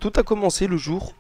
Tout a commencé le jour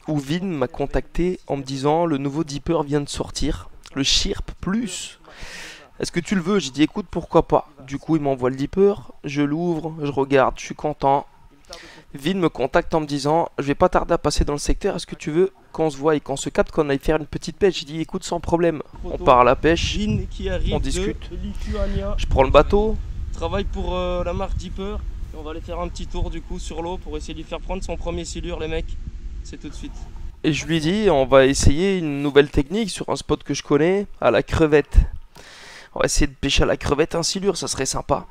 où Vin m'a contacté en me disant le nouveau Dipper vient de sortir, le Chirp Plus. Est-ce que tu le veux? J'ai dit écoute, pourquoi pas. Du coup il m'envoie le Dipper, je l'ouvre, je regarde, je suis content. Vin me contacte en me disant je vais pas tarder à passer dans le secteur, est-ce que tu veux qu'on se voie et qu'on se capte, qu'on aille faire une petite pêche? J'ai dit écoute, sans problème, on part à la pêche, on discute, je prends le bateau. Travaille pour la marque Dipper. Et on va aller faire un petit tour du coup sur l'eau pour essayer de lui faire prendre son premier silure, les mecs. C'est tout de suite. Et je lui dis on va essayer une nouvelle technique sur un spot que je connais, à la crevette. On va essayer de pêcher à la crevette un silure, ça serait sympa.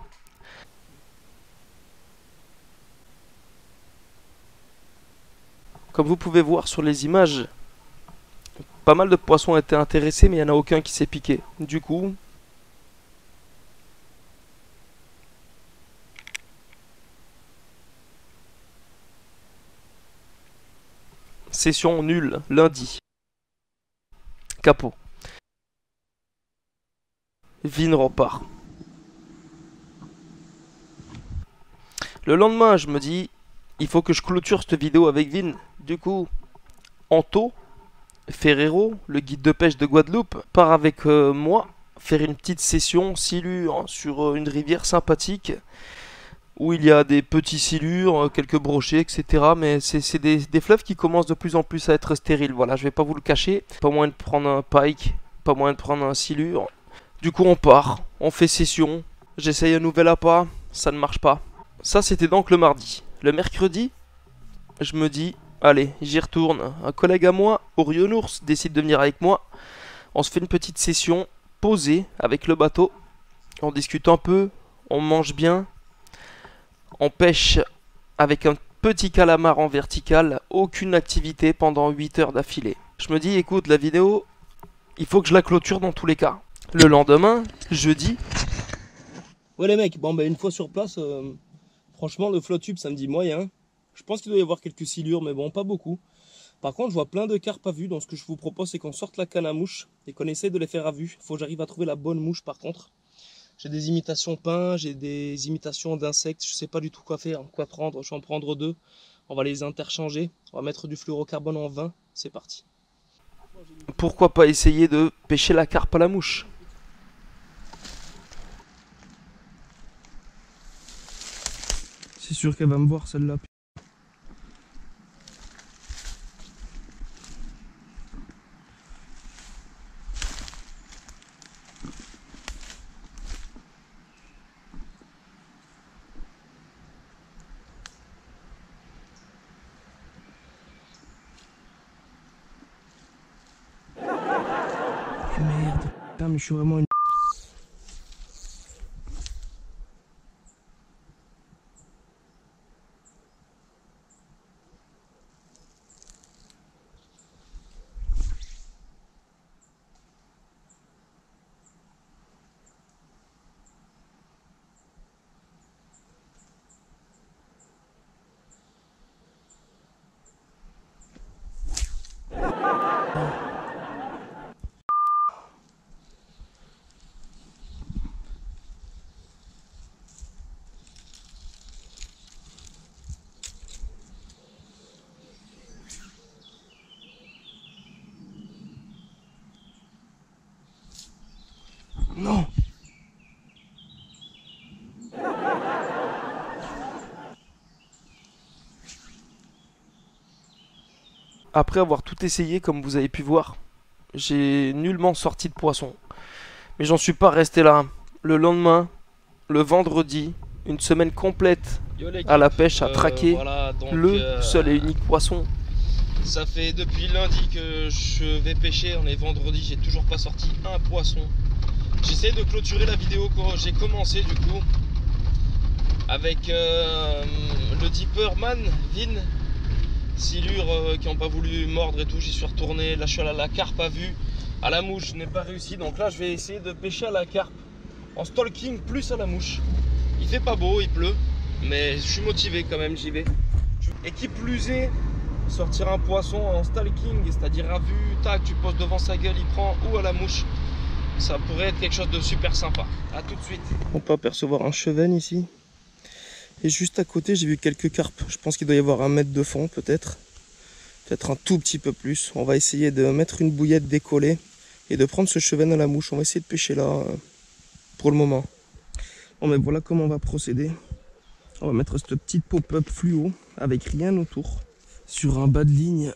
Comme vous pouvez voir sur les images, pas mal de poissons étaient intéressés, mais il n'y en a aucun qui s'est piqué. Du coup, session nulle, lundi. Capot. Vin repart. Le lendemain, je me dis, il faut que je clôture cette vidéo avec Vin. Du coup, Anto, Ferrero, le guide de pêche de Guadeloupe, part avec moi faire une petite session silure sur une rivière sympathique où il y a des petits silures, quelques brochets, etc. Mais c'est des fleuves qui commencent de plus en plus à être stériles. Voilà, je vais pas vous le cacher. Pas moyen de prendre un pike, pas moyen de prendre un silure. Du coup, on part, on fait session. J'essaye un nouvel appât, ça ne marche pas. Ça, c'était donc le mardi. Le mercredi, je me dis, allez, j'y retourne. Un collègue à moi, Orionours, décide de venir avec moi. On se fait une petite session posée avec le bateau. On discute un peu, on mange bien. On pêche avec un petit calamar en vertical, aucune activité pendant 8 heures d'affilée. Je me dis, écoute, la vidéo, il faut que je la clôture dans tous les cas. Le lendemain, jeudi. Ouais les mecs, bon bah une fois sur place, franchement le flottube ça me dit moyen. Je pense qu'il doit y avoir quelques silures, mais bon, pas beaucoup. Par contre, je vois plein de carpes à vue, donc ce que je vous propose, c'est qu'on sorte la canne à mouche et qu'on essaie de les faire à vue. Il faut que j'arrive à trouver la bonne mouche par contre. J'ai des imitations pins, j'ai des imitations d'insectes, je sais pas du tout quoi faire, quoi prendre, je vais en prendre deux. On va les interchanger, on va mettre du fluorocarbone en 20, c'est parti. Pourquoi pas essayer de pêcher la carpe à la mouche? C'est sûr qu'elle va me voir celle-là. Merde, putain mais je suis vraiment une... Non. Après avoir tout essayé, comme vous avez pu voir, j'ai nullement sorti de poisson. Mais j'en suis pas resté là. Le lendemain, le vendredi, une semaine complète à la pêche, à traquer voilà, donc, le seul et unique poisson. Ça fait depuis lundi que je vais pêcher, on est vendredi, j'ai toujours pas sorti un poisson. J'essaie de clôturer la vidéo que j'ai commencé du coup avec le Dipper Man, Vin, silures qui n'ont pas voulu mordre et tout, j'y suis retourné, là je suis allé à la carpe à vue, à la mouche je n'ai pas réussi, donc là je vais essayer de pêcher à la carpe en stalking plus à la mouche. Il fait pas beau, il pleut, mais je suis motivé quand même, j'y vais. Et qui plus est, sortir un poisson en stalking, c'est-à-dire à vue, tac, tu poses devant sa gueule, il prend, ou à la mouche, ça pourrait être quelque chose de super sympa. A tout de suite. On peut apercevoir un chevenne ici. Et juste à côté, j'ai vu quelques carpes. Je pense qu'il doit y avoir 1 mètre de fond, peut-être. Peut-être un tout petit peu plus. On va essayer de mettre une bouillette décollée et de prendre ce chevet à la mouche. On va essayer de pêcher là pour le moment. Bon, mais voilà comment on va procéder. On va mettre cette petite pop-up fluo avec rien autour sur un bas de ligne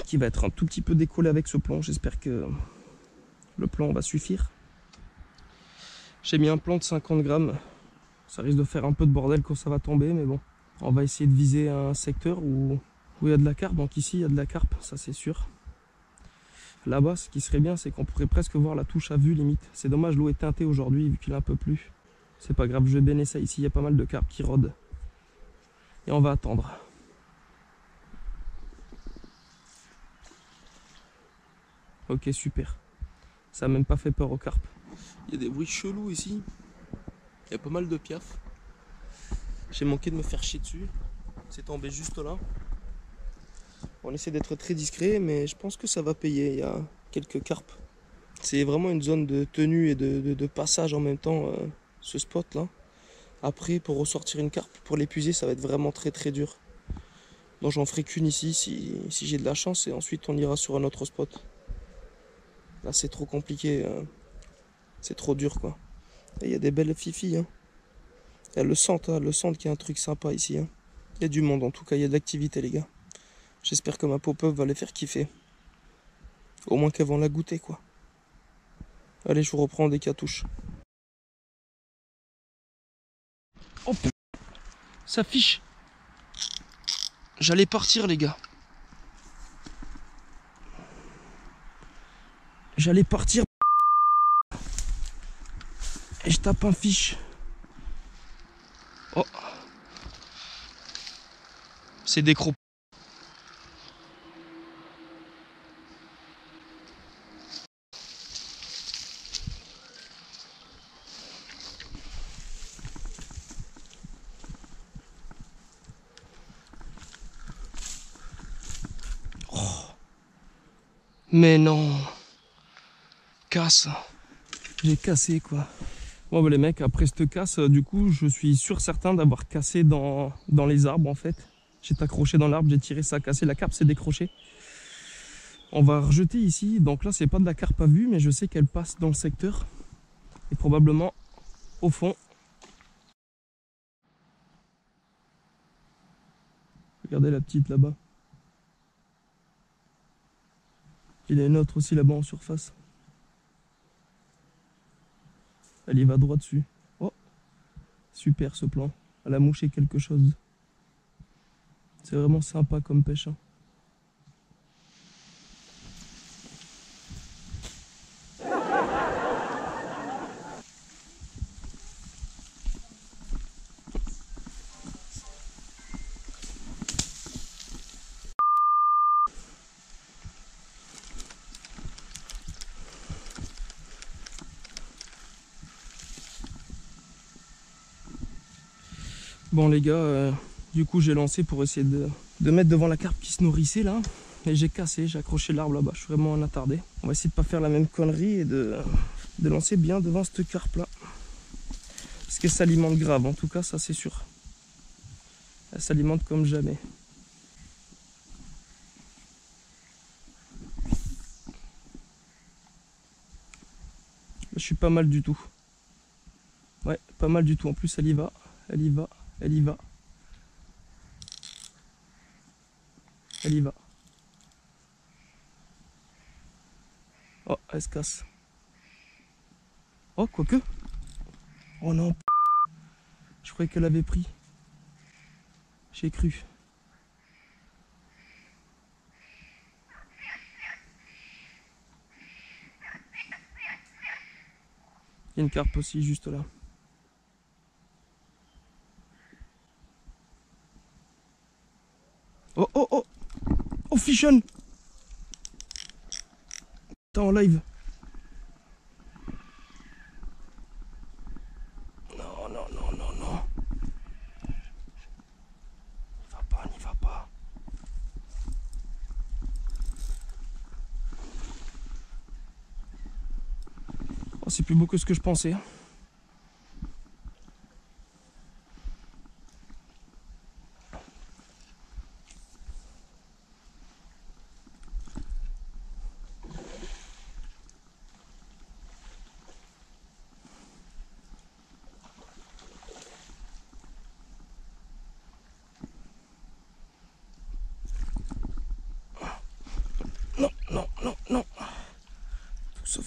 qui va être un tout petit peu décollé avec ce plomb. J'espère que le plomb va suffire. J'ai mis un plomb de 50 grammes. Ça risque de faire un peu de bordel quand ça va tomber, mais bon. On va essayer de viser un secteur où il y a de la carpe. Donc ici, il y a de la carpe, ça c'est sûr. Là-bas, ce qui serait bien, c'est qu'on pourrait presque voir la touche à vue limite. C'est dommage, l'eau est teintée aujourd'hui vu qu'il a un peu plu. C'est pas grave, je vais baigner ça ici. Il y a pas mal de carpes qui rôdent. Et on va attendre. Ok, super. Ça n'a même pas fait peur aux carpes. Il y a des bruits chelous ici. Il y a pas mal de piafs. J'ai manqué de me faire chier dessus. C'est tombé juste là. On essaie d'être très discret, mais je pense que ça va payer. Il y a quelques carpes. C'est vraiment une zone de tenue et de passage en même temps, ce spot là. Après, pour ressortir une carpe, pour l'épuiser, ça va être vraiment très très dur. Donc j'en ferai qu'une ici si j'ai de la chance, et ensuite on ira sur un autre spot. Là c'est trop compliqué, c'est trop dur quoi. Et il y a des belles fifis, hein. Il y a le centre qui est un truc sympa ici, hein. Il y a du monde en tout cas, il y a de l'activité les gars. J'espère que ma pop-up va les faire kiffer. Au moins qu'elles vont la goûter quoi. Allez, je vous reprends des cartouches. Oh putain, ça fiche. J'allais partir les gars. J'allais partir. Et je tape un fiche. Oh. C'est des crocs. Mais non. Casse. J'ai cassé quoi. Bon bah les mecs, après cette casse, du coup je suis sûr certain d'avoir cassé dans les arbres en fait. J'ai accroché dans l'arbre, j'ai tiré, ça a cassé, la carpe s'est décrochée. On va rejeter ici, donc là c'est pas de la carpe à vue, mais je sais qu'elle passe dans le secteur. Et probablement au fond. Regardez la petite là-bas. Il y a une autre aussi là-bas en surface. Elle y va droit dessus. Oh, super ce plan. Elle a mouché quelque chose. C'est vraiment sympa comme pêche, hein. Bon les gars, du coup j'ai lancé pour essayer de mettre devant la carpe qui se nourrissait là. Et j'ai cassé, j'ai accroché l'arbre là-bas, je suis vraiment un attardé. On va essayer de pas faire la même connerie et de lancer bien devant cette carpe là. Parce qu'elle s'alimente grave, en tout cas ça c'est sûr. Elle s'alimente comme jamais. Je suis pas mal du tout. Ouais, pas mal du tout. En plus elle y va, elle y va. Elle y va. Elle y va. Oh, elle se casse. Oh, quoique. Oh non. Je croyais qu'elle avait pris. J'ai cru. Il y a une carpe aussi juste là. Oh oh oh. Oh Fichon. T'es en live. Non non non non non. N'y va pas, n'y va pas. Oh c'est plus beau que ce que je pensais.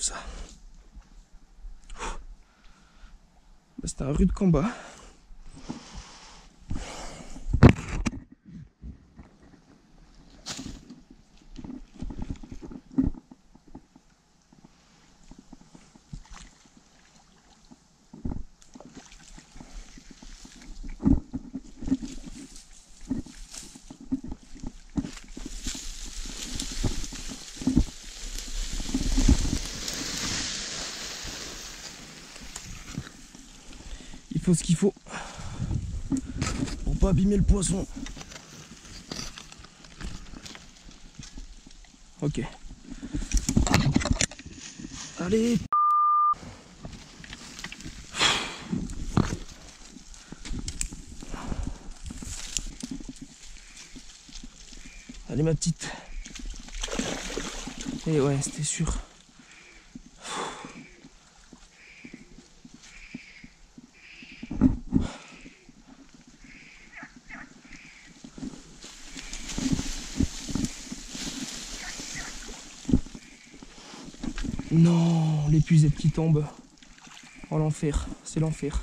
ça. Bah, c'était un rude combat. Il faut ce qu'il faut pour pas abîmer le poisson. Ok. Allez. Allez ma petite. Et ouais, c'était sûr. Non, l'épuisette qui tombe. Oh l'enfer, c'est l'enfer.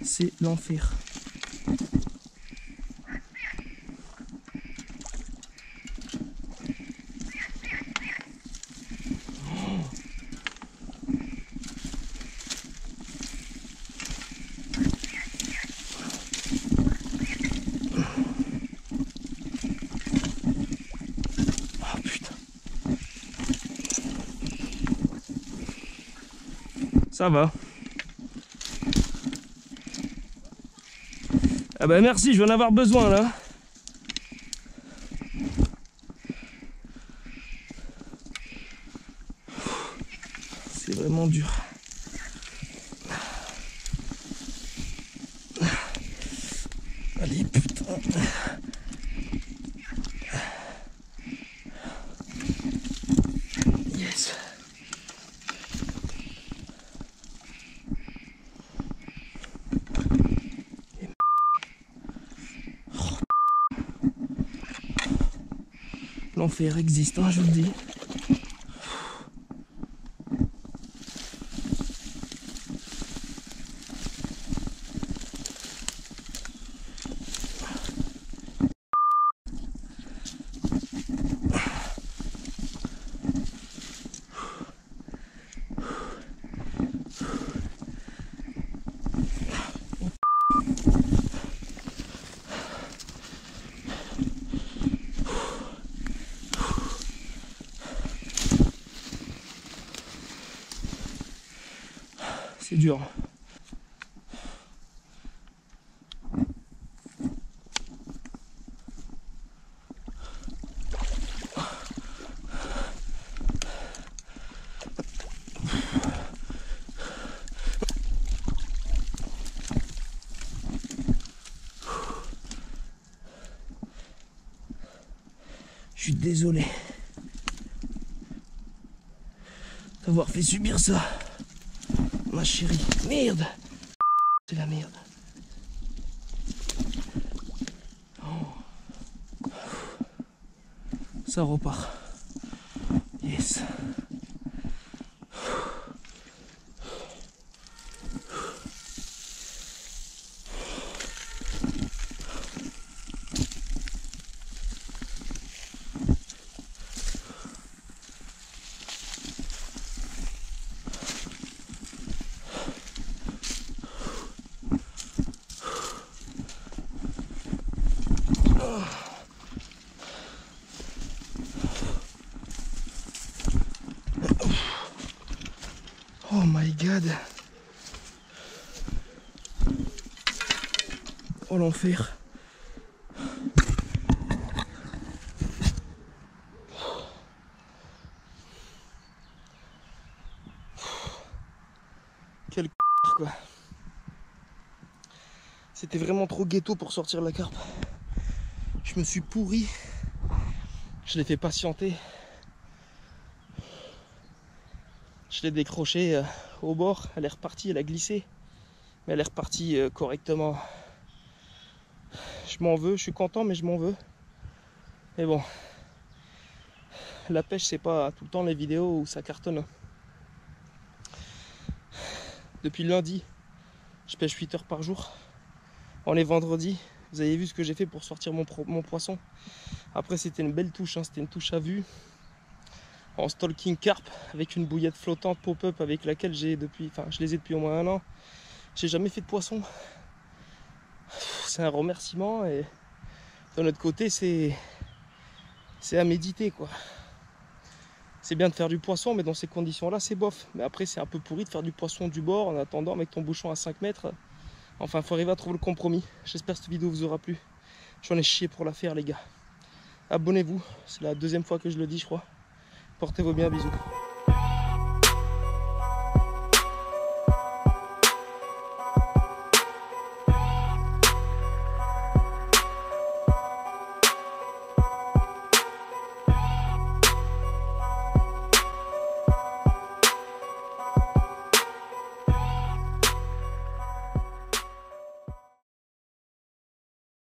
C'est l'enfer. Oh putain. Ça va. Ah bah merci, je vais en avoir besoin là. C'est vraiment dur. Allez, putain. Yes. L'enfer existe, hein, je vous le dis. C'est dur. Je suis désolé d'avoir fait subir ça. Ma chérie, merde. C'est la merde. Oh. Ça repart. Yes. Oh my god. Oh l'enfer. Quel quoi. C'était vraiment trop ghetto pour sortir la carpe. Je me suis pourri. Je l'ai fait patienter. Je l'ai décrochée au bord. Elle est repartie, elle a glissé. Mais elle est repartie correctement. Je m'en veux, je suis content, mais je m'en veux. Mais bon. La pêche, c'est pas tout le temps les vidéos où ça cartonne. Depuis lundi, je pêche 8 heures par jour. On est vendredi. Vous avez vu ce que j'ai fait pour sortir mon poisson. Après, c'était une belle touche, hein. C'était une touche à vue. En stalking carp avec une bouillette flottante pop-up avec laquelle je les ai depuis au moins 1 an. J'ai jamais fait de poisson. C'est un remerciement et d'un autre côté, c'est à méditer, quoi. C'est bien de faire du poisson, mais dans ces conditions-là, c'est bof. Mais après, c'est un peu pourri de faire du poisson du bord en attendant avec ton bouchon à 5 mètres. Enfin, il faut arriver à trouver le compromis. J'espère que cette vidéo vous aura plu. J'en ai chié pour la faire, les gars. Abonnez-vous. C'est la 2e fois que je le dis, je crois. Portez-vous bien, bisous.